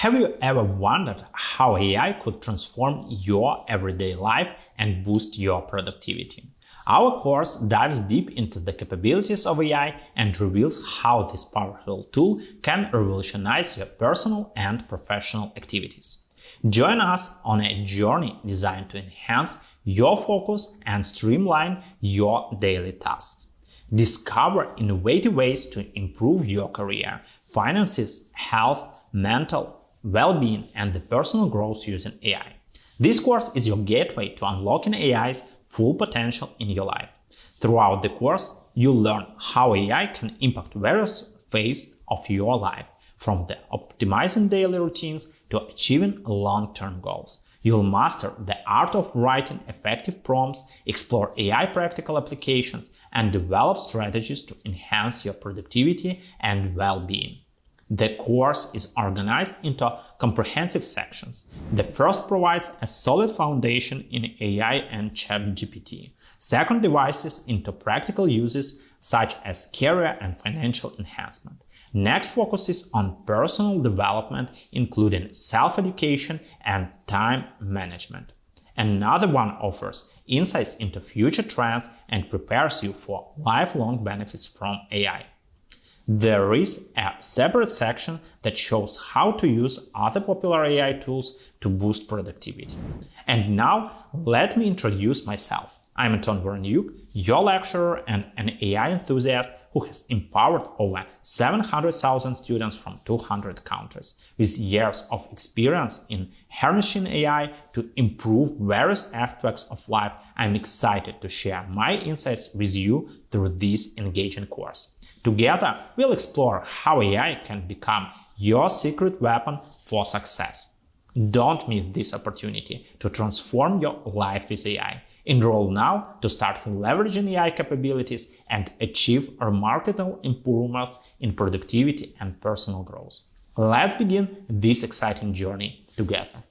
Have you ever wondered how AI could transform your everyday life and boost your productivity? Our course dives deep into the capabilities of AI and reveals how this powerful tool can revolutionize your personal and professional activities. Join us on a journey designed to enhance your focus and streamline your daily tasks. Discover innovative ways to improve your career, finances, health, mental well-being, and the personal growth using AI. This course is your gateway to unlocking AI's full potential in your life. Throughout the course, you'll learn how AI can impact various phases of your life, from the optimizing daily routines to achieving long-term goals. You'll master the art of writing effective prompts, explore AI practical applications, and develop strategies to enhance your productivity and well-being. The course is organized into comprehensive sections. The first provides a solid foundation in AI and ChatGPT. Second dives into practical uses such as career and financial enhancement. Next focuses on personal development, including self-education and time management. Another one offers insights into future trends and prepares you for lifelong benefits from AI. There is a separate section that shows how to use other popular AI tools to boost productivity. And now, let me introduce myself. I'm Anton Voronyuk, your lecturer and an AI enthusiast who has empowered over 700,000 students from 200 countries. With years of experience in harnessing AI to improve various aspects of life, I'm excited to share my insights with you through this engaging course. Together, we'll explore how AI can become your secret weapon for success. Don't miss this opportunity to transform your life with AI. Enroll now to start leveraging AI capabilities and achieve remarkable improvements in productivity and personal growth. Let's begin this exciting journey together.